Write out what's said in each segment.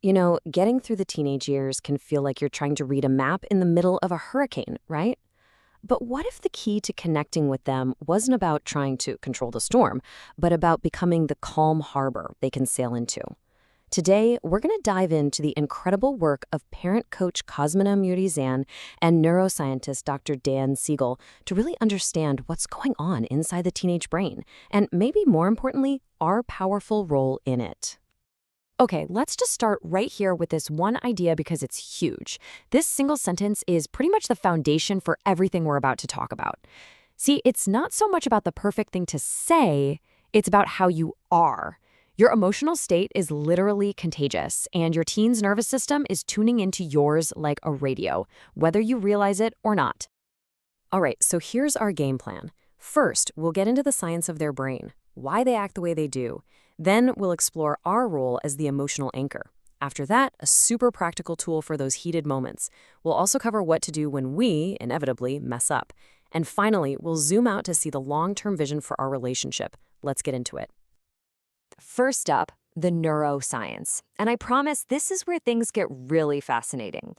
Getting through the teenage years can feel like you're trying to read a map in the middle of a hurricane, right? But what if the key to connecting with them wasn't about trying to control the storm, but about becoming the calm harbor they can sail into? Today, we're going to dive into the incredible work of parent coach Cosmina Murizan and neuroscientist Dr. Dan Siegel to really understand what's going on inside the teenage brain, and maybe more importantly, our powerful role in it. Okay, let's just start right here with this one idea because it's huge. This single sentence is pretty much the foundation for everything we're about to talk about. See, it's not so much about the perfect thing to say, it's about how you are. Your emotional state is literally contagious, and your teen's nervous system is tuning into yours like a radio, whether you realize it or not. All right, so here's our game plan. First, we'll get into the science of their brain, why they act the way they do. Then we'll explore our role as the emotional anchor. After that, a super practical tool for those heated moments. We'll also cover what to do when we, inevitably, mess up. And finally, we'll zoom out to see the long-term vision for our relationship. Let's get into it. First up, the neuroscience. And I promise this is where things get really fascinating.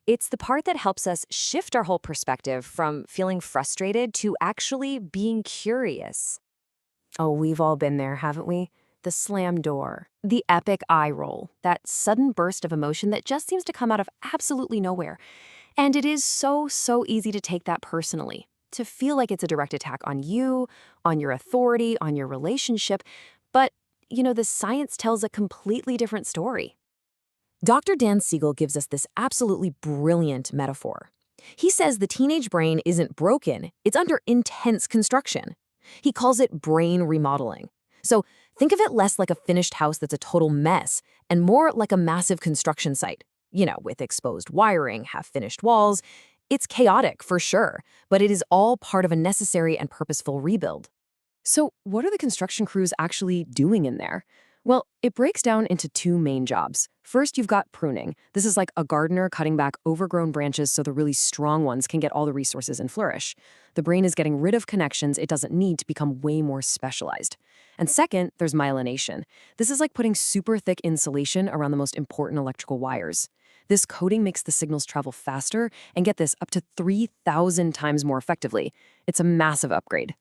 It's the part that helps us shift our whole perspective from feeling frustrated to actually being curious. Oh, we've all been there, haven't we? The slam door, the epic eye roll, that sudden burst of emotion that just seems to come out of absolutely nowhere. And it is so easy to take that personally, to feel like it's a direct attack on you, on your authority, on your relationship. But, the science tells a completely different story. Dr. Dan Siegel gives us this absolutely brilliant metaphor. He says the teenage brain isn't broken, it's under intense construction. He calls it brain remodeling. So think of it less like a finished house that's a total mess and more like a massive construction site, with exposed wiring, half-finished walls. It's chaotic for sure, but it is all part of a necessary and purposeful rebuild. So what are the construction crews actually doing in there? Well, it breaks down into two main jobs. First, you've got pruning. This is like a gardener cutting back overgrown branches so the really strong ones can get all the resources and flourish. The brain is getting rid of connections it doesn't need to become way more specialized. And second, there's myelination. This is like putting super thick insulation around the most important electrical wires. This coating makes the signals travel faster and get this up to 3,000 times more effectively. It's a massive upgrade.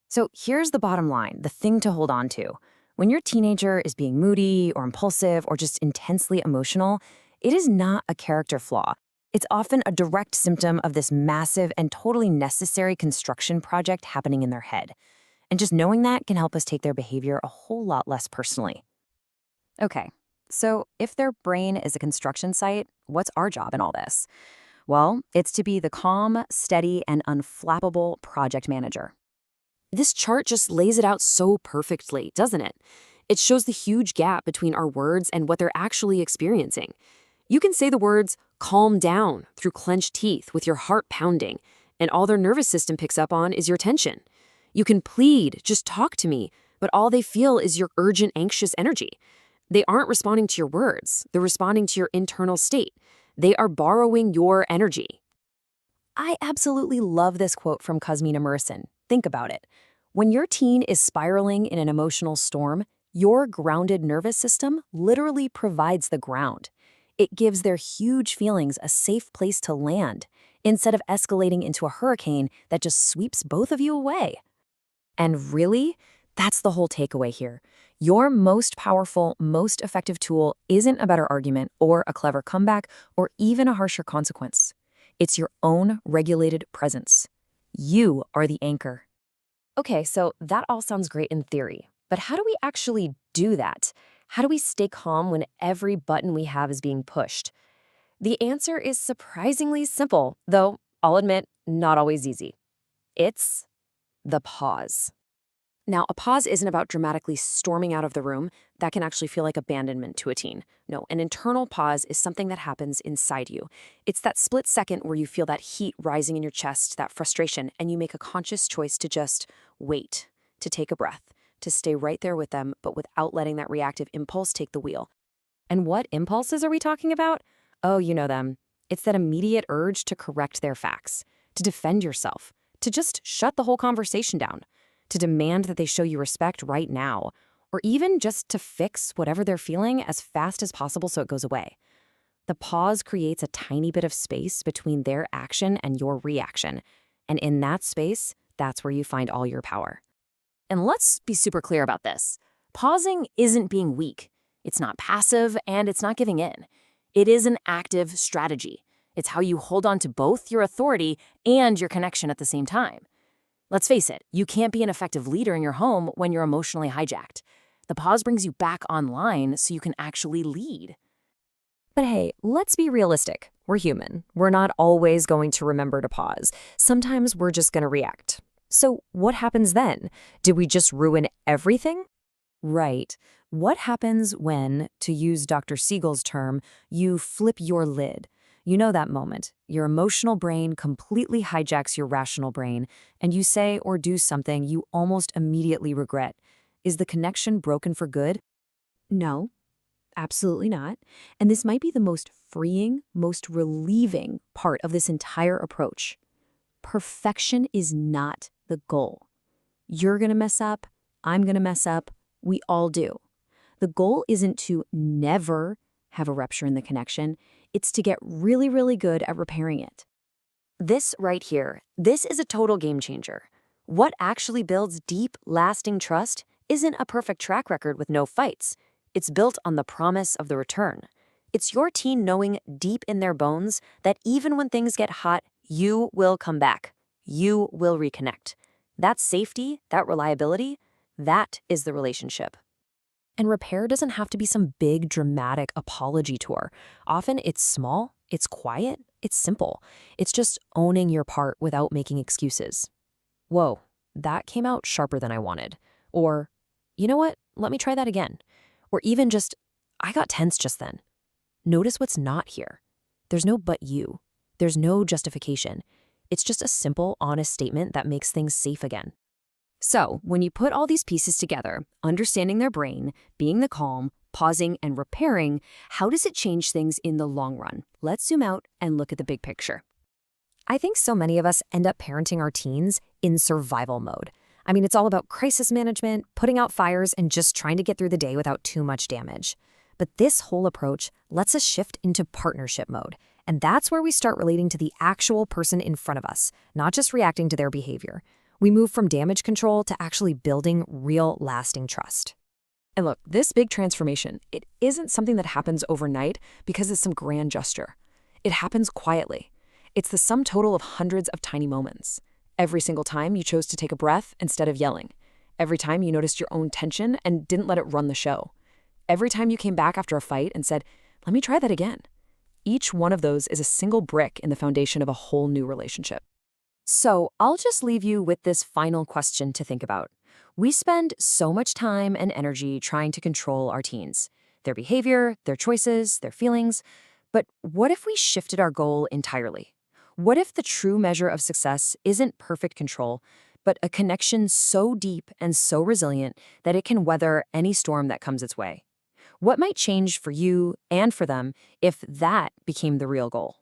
So here's the bottom line, the thing to hold on to. When your teenager is being moody or impulsive or just intensely emotional, it is not a character flaw. It's often a direct symptom of this massive and totally necessary construction project happening in their head. And just knowing that can help us take their behavior a whole lot less personally. Okay, so if their brain is a construction site, what's our job in all this? Well, it's to be the calm, steady, and unflappable project manager. This chart just lays it out so perfectly, doesn't it? It shows the huge gap between our words and what they're actually experiencing. You can say the words, calm down, through clenched teeth with your heart pounding, and all their nervous system picks up on is your tension. You can plead, just talk to me, but all they feel is your urgent, anxious energy. They aren't responding to your words, they're responding to your internal state. They are borrowing your energy. I absolutely love this quote from Cosmina Murizan. Think about it. When your teen is spiraling in an emotional storm, your grounded nervous system literally provides the ground. It gives their huge feelings a safe place to land, instead of escalating into a hurricane that just sweeps both of you away. And really, that's the whole takeaway here. Your most powerful, most effective tool isn't a better argument or a clever comeback or even a harsher consequence. It's your own regulated presence. You are the anchor. Okay, so that all sounds great in theory, but how do we actually do that? How do we stay calm when every button we have is being pushed? The answer is surprisingly simple, though I'll admit, not always easy. It's the pause. Now, a pause isn't about dramatically storming out of the room. That can actually feel like abandonment to a teen. No, an internal pause is something that happens inside you. It's that split second where you feel that heat rising in your chest, that frustration, and you make a conscious choice to just wait, to take a breath, to stay right there with them, but without letting that reactive impulse take the wheel. And what impulses are we talking about? Oh, you know them. It's that immediate urge to correct their facts, to defend yourself, to just shut the whole conversation down, to demand that they show you respect right now, or even just to fix whatever they're feeling as fast as possible so it goes away. The pause creates a tiny bit of space between their action and your reaction. And in that space, that's where you find all your power. And let's be super clear about this. Pausing isn't being weak. It's not passive, and it's not giving in. It is an active strategy. It's how you hold on to both your authority and your connection at the same time. Let's face it, you can't be an effective leader in your home when you're emotionally hijacked. The pause brings you back online so you can actually lead. But hey, let's be realistic. We're human. We're not always going to remember to pause. Sometimes we're just going to react. So what happens then? Did we just ruin everything? Right. What happens when, to use Dr. Siegel's term, you flip your lid? You know that moment. Your emotional brain completely hijacks your rational brain, and you say or do something you almost immediately regret. Is the connection broken for good? No, absolutely not. And this might be the most freeing, most relieving part of this entire approach. Perfection is not the goal. You're going to mess up. I'm going to mess up. We all do. The goal isn't to never have a rupture in the connection. It's to get really, really good at repairing it. This right here, this is a total game changer. What actually builds deep, lasting trust isn't a perfect track record with no fights. It's built on the promise of the return. It's your teen knowing deep in their bones that even when things get hot, you will come back. You will reconnect. That safety, that reliability, that is the relationship. And repair doesn't have to be some big, dramatic apology tour. Often it's small, it's quiet, it's simple. It's just owning your part without making excuses. Whoa, that came out sharper than I wanted. Or, you know what, let me try that again. Or even just, I got tense just then. Notice what's not here. There's no but you. There's no justification. It's just a simple, honest statement that makes things safe again. So, when you put all these pieces together, understanding their brain, being the calm, pausing, and repairing, how does it change things in the long run? Let's zoom out and look at the big picture. I think so many of us end up parenting our teens in survival mode. I mean, it's all about crisis management, putting out fires, and just trying to get through the day without too much damage. But this whole approach lets us shift into partnership mode. And that's where we start relating to the actual person in front of us, not just reacting to their behavior. We move from damage control to actually building real, lasting trust. And look, this big transformation, it isn't something that happens overnight because it's some grand gesture. It happens quietly. It's the sum total of hundreds of tiny moments. Every single time you chose to take a breath instead of yelling. Every time you noticed your own tension and didn't let it run the show. Every time you came back after a fight and said, let me try that again. Each one of those is a single brick in the foundation of a whole new relationship. So I'll just leave you with this final question to think about. We spend so much time and energy trying to control our teens, their behavior, their choices, their feelings. But what if we shifted our goal entirely? What if the true measure of success isn't perfect control, but a connection so deep and so resilient that it can weather any storm that comes its way? What might change for you and for them if that became the real goal?